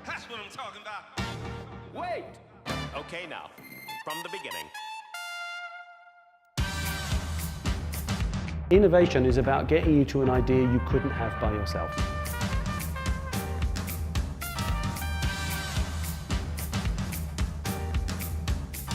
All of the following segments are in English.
That's what I'm talking about. Wait! Okay, now, from the beginning. Innovation is about getting you to an idea you couldn't have by yourself.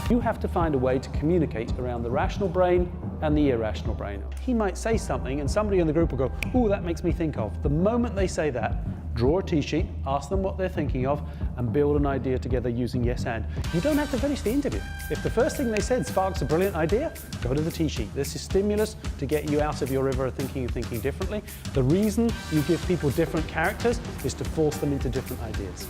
You have to find a way to communicate around the rational brain and the irrational brain. He might say something and somebody in the group will go, "Ooh, that makes me think of." The moment they say that, draw a T-sheet, ask them what they're thinking of, and build an idea together using yes and. You don't have to finish the interview. If the first thing they said sparks a brilliant idea, go to the T-sheet. This is stimulus to get you out of your river of thinking and thinking differently. The reason you give people different characters is to force them into different ideas.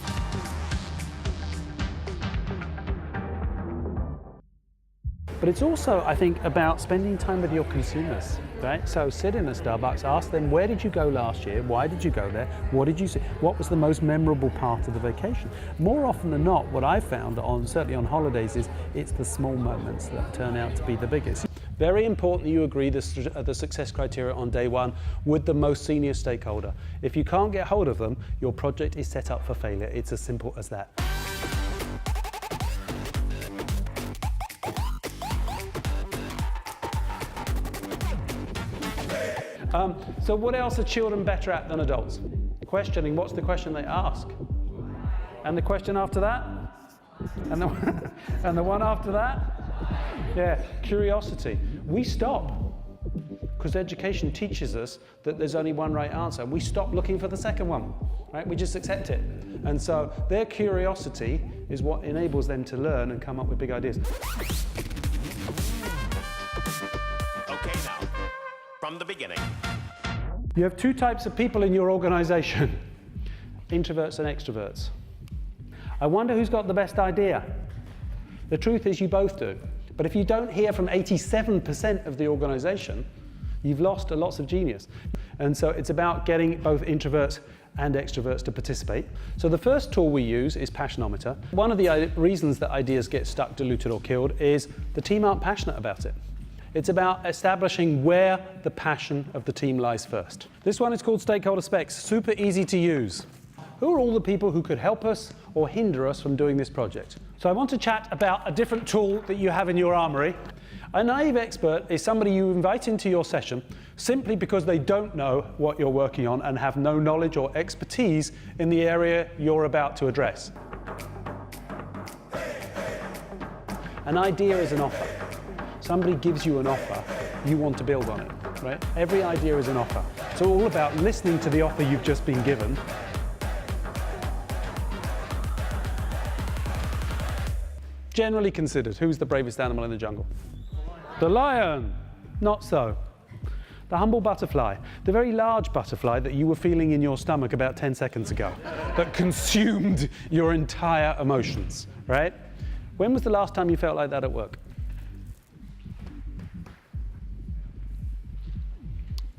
But it's also, I think, about spending time with your consumers, right? So sit in a Starbucks, ask them, where did you go last year? Why did you go there? What did you see? What was the most memorable part of the vacation? More often than not, what I've found, certainly on holidays, is it's the small moments that turn out to be the biggest. Very important that you agree the success criteria on day one with the most senior stakeholder. If you can't get hold of them, your project is set up for failure. It's as simple as that. So what else are children better at than adults? Questioning. What's the question they ask? And the question after that? And the one after that? Yeah, curiosity. We stop because education teaches us that there's only one right answer. We stop looking for the second one, right? We just accept it. And so their curiosity is what enables them to learn and come up with big ideas. Okay, now, from the beginning. You have two types of people in your organization, introverts and extroverts. I wonder who's got the best idea. The truth is you both do. But if you don't hear from 87% of the organization, you've lost lots of genius. And so it's about getting both introverts and extroverts to participate. So the first tool we use is Passionometer. One of the reasons that ideas get stuck, diluted or killed is the team aren't passionate about it. It's about establishing where the passion of the team lies first. This one is called Stakeholder Specs, super easy to use. Who are all the people who could help us or hinder us from doing this project? So I want to chat about a different tool that you have in your armory. A naive expert is somebody you invite into your session simply because they don't know what you're working on and have no knowledge or expertise in the area you're about to address. An idea is an offer. Somebody gives you an offer, you want to build on it, right? Every idea is an offer. It's all about listening to the offer you've just been given. Generally considered, who's the bravest animal in the jungle? The lion. Not so. The humble butterfly, the very large butterfly that you were feeling in your stomach about 10 seconds ago, that consumed your entire emotions, right? When was the last time you felt like that at work?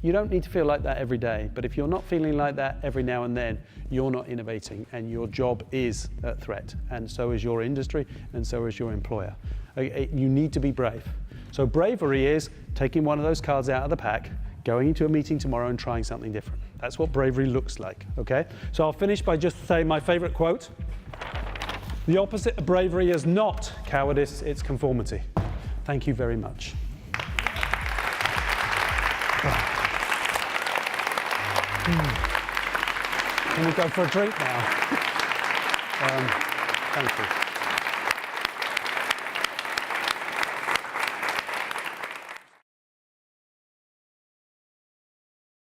You don't need to feel like that every day, but if you're not feeling like that every now and then, you're not innovating and your job is at threat, and so is your industry and so is your employer. You need to be brave. So bravery is taking one of those cards out of the pack, going into a meeting tomorrow and trying something different. That's what bravery looks like, okay? So I'll finish by just saying my favorite quote. The opposite of bravery is not cowardice, it's conformity. Thank you very much. Can we go for a drink now? Thank you.